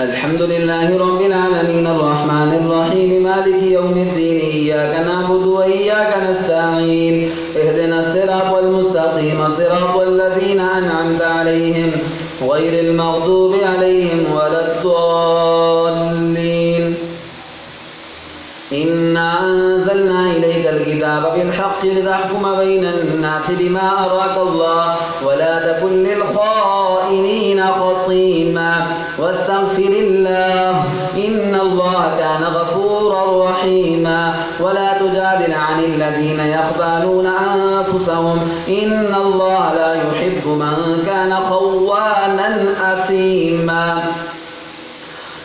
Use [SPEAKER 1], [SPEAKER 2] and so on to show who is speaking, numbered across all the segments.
[SPEAKER 1] الحمد لله رب العالمين الرحمن الرحيم مالك يوم الدين إياك نعبد وإياك نستعين اهدنا الصراط المستقيم صراط الذين أنعمت عليهم غير المغضوب عليهم ولا الضالين إنا أنزلنا إليك الكتاب بالحق لتحكم بين الناس بما أراك الله ولا تكن للخائنين خصيما واستغفر الله إن الله كان غفورا رحيما ولا تجادل عن الذين يخذلون أنفسهم إن الله لا يحب من كان خوانا أثيما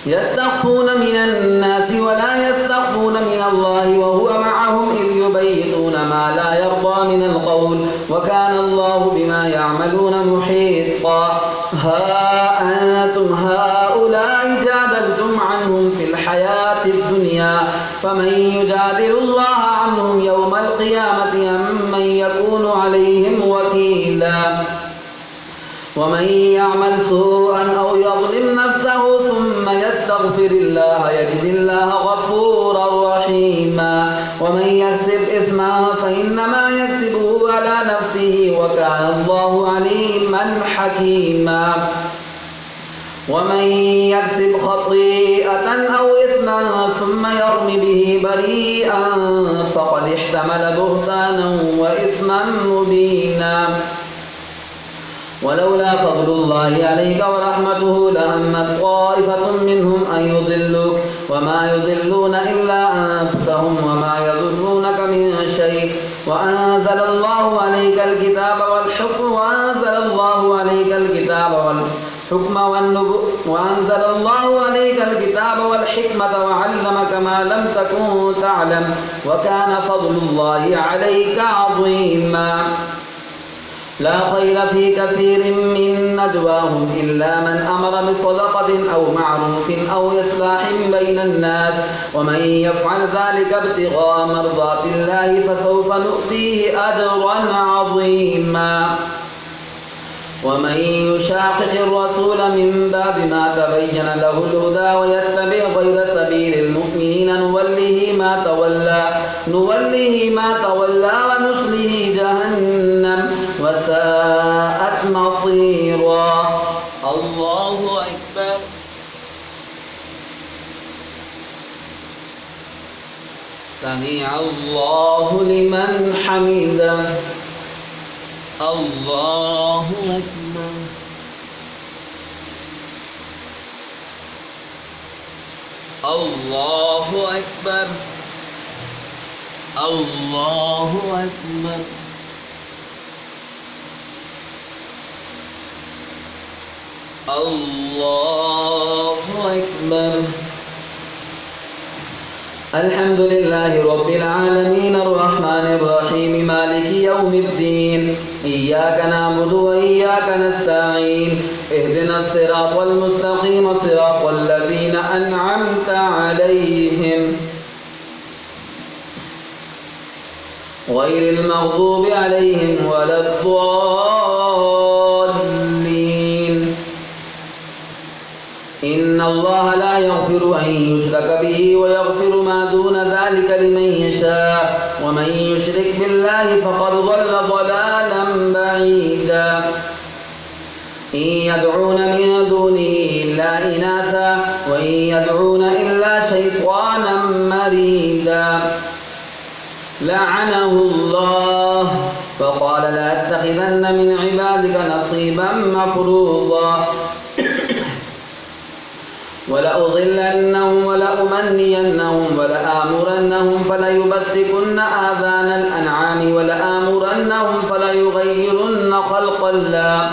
[SPEAKER 1] يستخفون من الناس ولا يستخفون من الله وهو معهم إذ يبيتون ما لا يرضى من القول وكان الله بما يعملون محيطا ها أنتم هؤلاء جادلتم عنهم في الحياة الدنيا فمن يجادل الله عنهم يوم القيامة أم من يكون عليهم وكيلا ومن يعمل سوءا أو يظلم نفسه ثم يستغفر الله يجد الله غفورا رحيما ومن يكسب إثما فإنما يكسبه على نفسه وكان الله عليما حكيما ومن يكسب خطيئة أو إثما ثم يرم به بريئا فقد احتمل بهتانا وإثما مبينا ولولا فضل الله عليك ورحمته لهمت طائفة منهم أن يضلوك وما يضلون إلا أنفسهم وما يضرونك من شيء وأنزل الله عليك الكتاب والحكم وأنزل الله عليك الكتاب وأنزل الله عليك الكتاب والحكمة وعلمك ما لم تكن تعلم وكان فضل الله عليك عظيما لا خير في كثير من نجواهم إلا من أمر بصدقة أو معروف أو إصلاح بين الناس ومن يفعل ذلك ابتغاء مرضات الله فسوف نؤتيه أجرا عظيما ومن يشاقق الرسول من بعد ما تبين له الهدى ويتبع غير سبيل المؤمنين نوله ما تولى ونصله جهنم وساءت مصيرا الله أكبر سمع الله لمن حمده الله أكبر الله أكبر الله أكبر الله أكبر الحمد لله رب العالمين الرحمن الرحيم مالك يوم الدين إياك نعبد وإياك نستعين اهدنا الصراط المستقيم صراط الذين أنعمت عليهم غير المغضوب عليهم ولا الضالين إن الله لا يغفر أن يشرك به ويغفر ما دون ذلك لمن يشاء ومن يشرك بالله فقد ضل ضلالا بعيدا إن يدعون من دونه إلا إناثا وإن يدعون إلا شيطانا مريدا لعنه الله فقال لأتخذن من عبادك نصيبا مفروضا ولأضلنهم ولأمنينهم ولآمرنهم فليبتكن آذان الأنعام ولآمرنهم فليغيرن خلق الله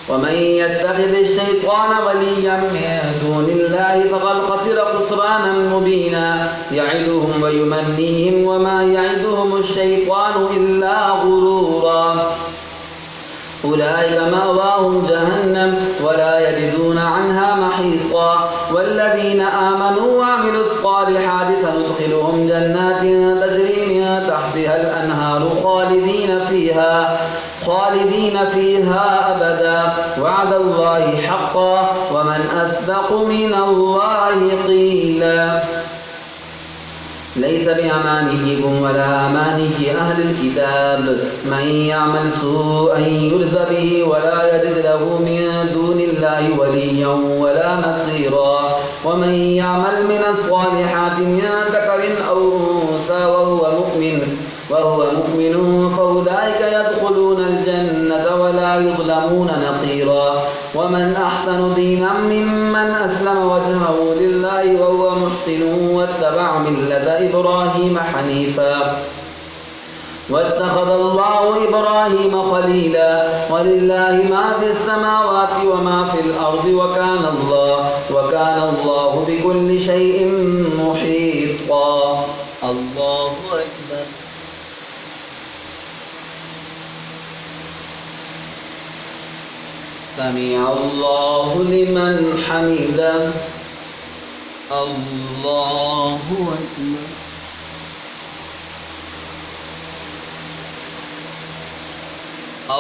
[SPEAKER 1] ومن يتخذ الشيطان وليا من دون الله فقد خسر خسرانا مبينا يعدهم ويمنيهم وما يعدهم الشيطان إلا غرورا أولئك مأواهم جهنم ولا يجدون عنها محيصا والذين آمنوا وعملوا الصالحات سندخلهم جنات تجري من تحتها الأنهار خالدين فيها أبدا وعد الله حقا ومن أصدق من الله قيلا ليس بأمانيكم ولا أماني أهل الكتاب من يعمل سوءا يجز به ولا يجد له من دون الله وليا ولا نصيرا ومن يعمل من الصالحات من ذكر أو أنثى وهو مؤمن فأولئك يدخلون الجنة ولا يظلمون نقيرا ومن أحسن دينا ممن أسلم وجهه لله وهو محسن واتبع ملة إبراهيم حنيفا واتخذ الله إبراهيم خليلا ولله ما في السماوات وما في الأرض وكان الله بكل شيء محيطا. الله أكبر. سمع الله لمن حمده. الله أكبر.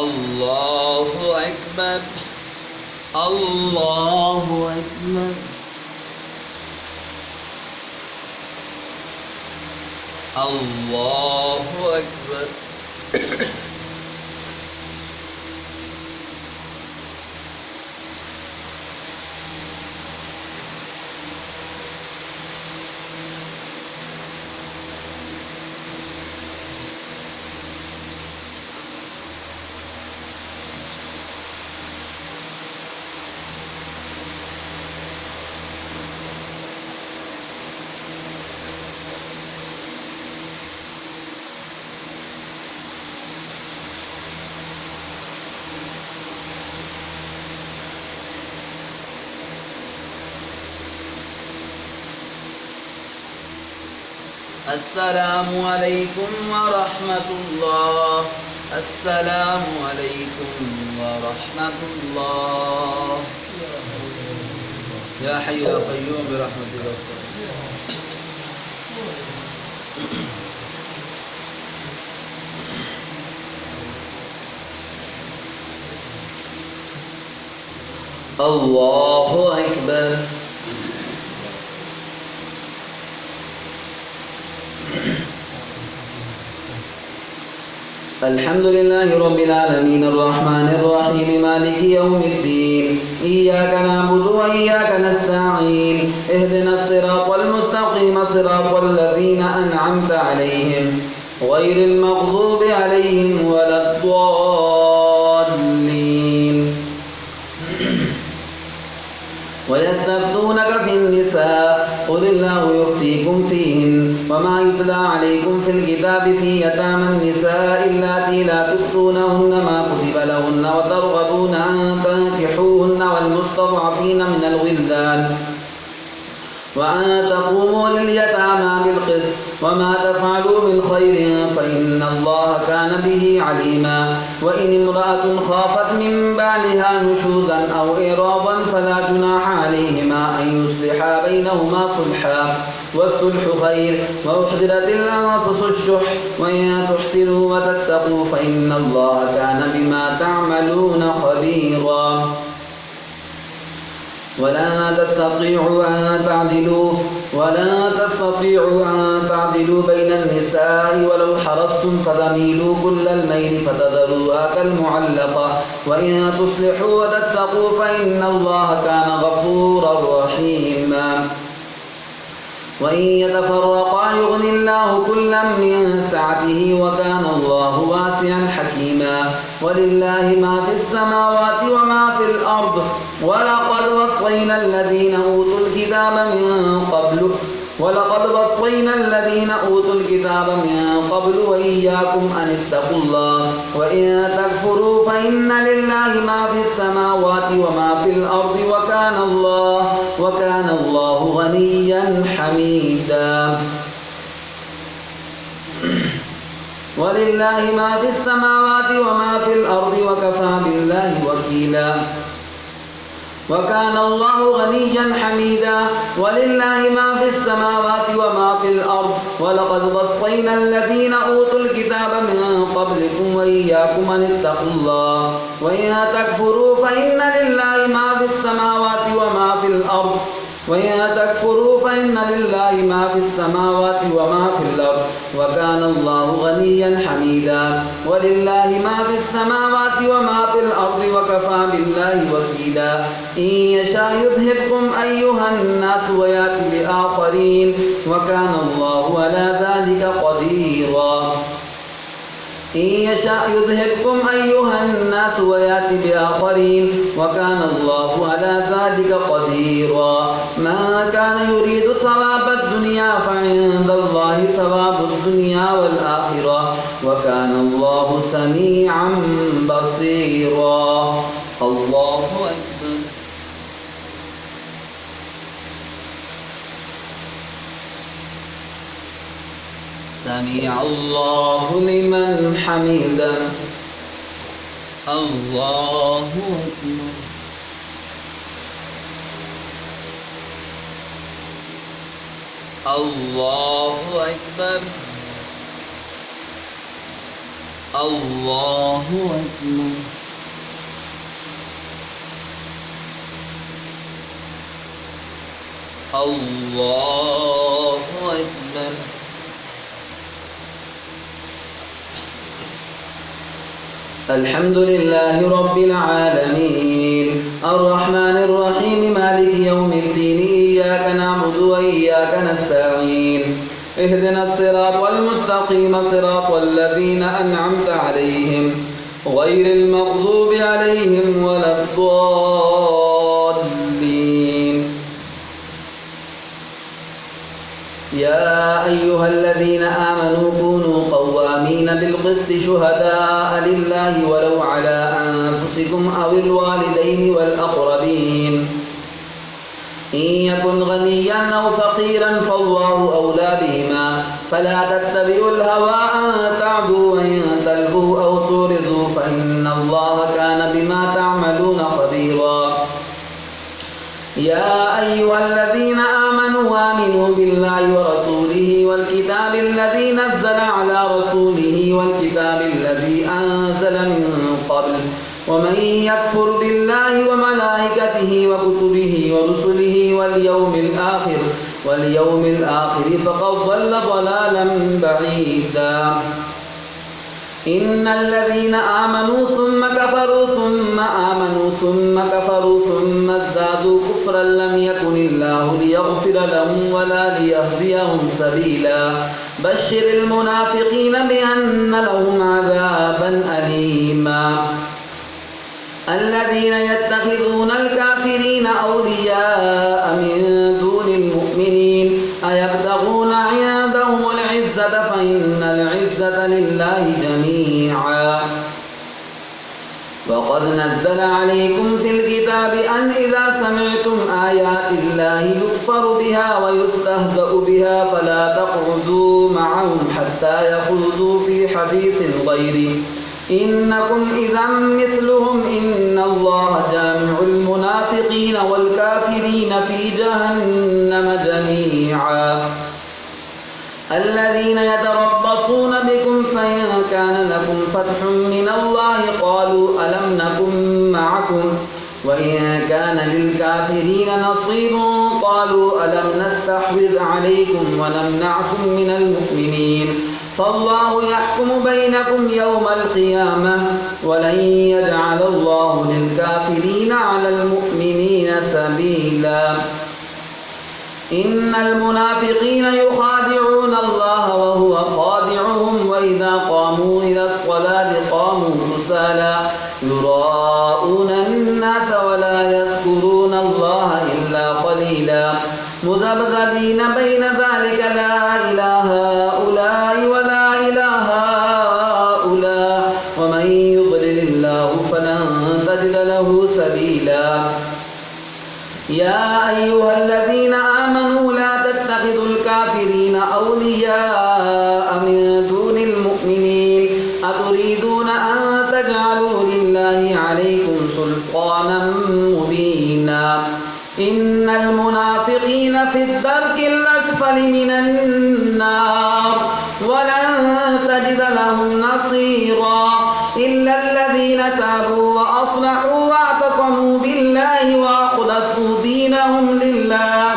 [SPEAKER 1] الله أكبر. الله أكبر. الله أكبر. السلام عليكم ورحمة الله. السلام عليكم ورحمة الله. يا حي يا قيوم برحمتك أستغيث. الله أكبر. الحمد لله رب العالمين الرحمن الرحيم مالك يوم الدين إياك نعبد وإياك نستعين اهدنا الصراط المستقيم صراط الذين أنعمت عليهم غير المغضوب عليهم ولا الضالين. ويستفتونك في النساء قل الله يفتيكم فيهن وما يتلى عليكم في الكتاب في يتامى النساء اللاتي لا تؤتونهن ما كتب لهن وترغبون أن تنكحوهن والمستضعفين من الولدان وأن تقوموا لليتامى بالقسط وما تفعلوا من خير فإن الله كان به عليما. وإن امرأة خافت من بعلها نشوزا أو إعراضا فلا جناح عليهما أن يصلحا بينهما صلحا والصلح خير وأحضرت الأنفس الشح وإن تحسنوا وتتقوا فإن الله كان بما تعملون خبيرا. ولا تستطيعوا أن تعدلوا بين النساء ولو حرصتم فتميلوا كل الميل فتذروها كالمعلقة وإن تصلحوا وتتقوا فإن الله كان غفورا رحيما. وإن يتفرقا يغن الله كلا من سعته وكان الله واسعا حكيما. ولله ما في السماوات وما في الأرض ولقد وصينا الذين أوتوا الكتاب من قبل وإياكم أن اتقوا الله وإن تكفروا فإن لله ما في السماوات وما في الأرض وكان الله غنيا حميدا. ولله ما في السماوات وما في الأرض وكفى بالله وكيلا. وكان الله غنيا حميدا. ولله ما في السماوات وما في الأرض ولقد وصينا الذين أوتوا الكتاب من قبلكم وإياكم أن اتقوا الله وإن تكفروا فإن لله وإن تكفروا فإن لله ما في السماوات وما في الأرض وكان الله غنيا حميدا ولله ما في السماوات وما في الأرض وكفى بالله وكيلا إن يشاء يذهبكم أيها الناس ويأتي بآخرين وكان الله على ذلك قديرا إن يشاء يذهبكم أيها الناس ويأتي بآخرين وكان الله على ذلك قديرا من كان يريد ثواب الدنيا فعند الله ثواب الدنيا والآخرة وكان الله سميعا بصيرا. الله أكبر. سمع الله لمن حمده. الله أكبر. الله أكبر. الله أكبر. الله أكبر. الحمد لله رب العالمين الرحمن الرحيم مالك يوم الدين إياك نعبد وإياك نستعين اهدنا الصراط المستقيم صراط الذين أنعمت عليهم غير المغضوب عليهم ولا الضالين. يا أيها الذين آمنوا كونوا قوامين بالقسط شهداء لله ولو على أنفسكم أو الوالدين والأقربين إن يكن غنيا أو فقيرا فالله أولى بهما فلا تتبعوا الهوى أن تعدوا وإن تلبوا أو تورثوا فإن الله كان بما تعملون خبيرا. يا أيها الذين آمنوا آمنوا بالله ورسوله والكتاب الذي نزل على رسوله والكتاب الذي أنزل من قبل ومن يكفر بالله وملائكته وكتبه ورسله واليوم الآخر فقد ضل ضلالا بعيدا. إن الذين آمنوا ثم كفروا ثم آمنوا ثم كفروا ثم ازدادوا كفرا لم يكن الله ليغفر لهم ولا ليهديهم سبيلا. بشر المنافقين بأن لهم عذابا أليما. الذين يتخذون الكافرين أولياء من دون المؤمنين أيبتغون عندهم العزة فإن العزة لله جميعا. وقد نزل عليكم في الكتاب أن إذا سمعتم آيات الله يكفر بها ويستهزأ بها فلا تقعدوا معهم حتى يخوضوا في حديث غيره إنكم إذا مثلهم إن الله جامع المنافقين والكافرين في جهنم جميعا. الذين يتربصون بكم فإن كان لكم فتح من الله قالوا ألم نكن معكم وإن كان للكافرين نصيب قالوا ألم نستحوذ عليكم ونمنعكم من المؤمنين فالله يحكم بينكم يوم القيامة ولن يجعل الله للكافرين على المؤمنين سبيلا. إن المنافقين يخادعون الله وهو خادعهم وإذا قاموا إلى الصلاة قاموا كسالى يراءون الناس ولا يذكرون الله إلا قليلا مذبذبين بين ذلك لا إله هؤلاء ولا إله هؤلاء ومن يضلل الله فلن تجد له سبيلا. يا أيها الذين آمنوا لا تتخذوا الكافرين أولياء من دون المؤمنين أتريدون أن تجعلوا لله عليكم سلطانا مبينا. إن المنافقين في الدرك الأسفل من النار ولن تجد لهم نصيرا إلا الذين تابوا وأصلحوا واعتصموا بالله وأخلصوا دينهم لله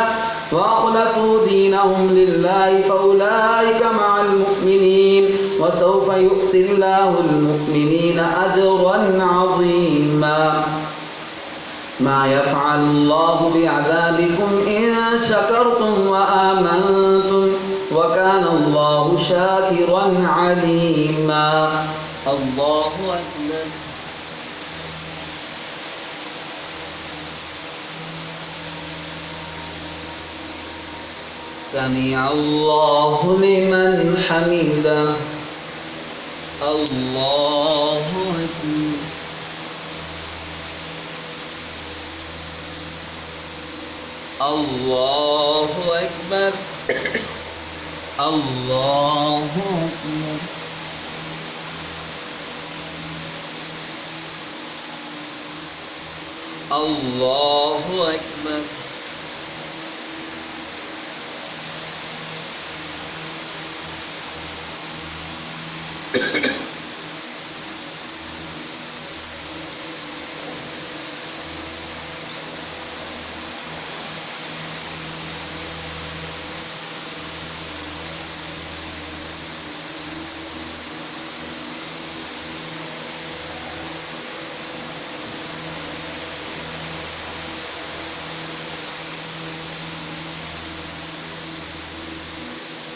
[SPEAKER 1] الله المؤمنين أجرا عظيما ما يفعل الله بعذابكم إن شكرتم وآمنتم وكان الله شاكرا عليما الله أكبر سمع الله لمن حمده الله أكبر الله أكبر الله أكبر الله أكبر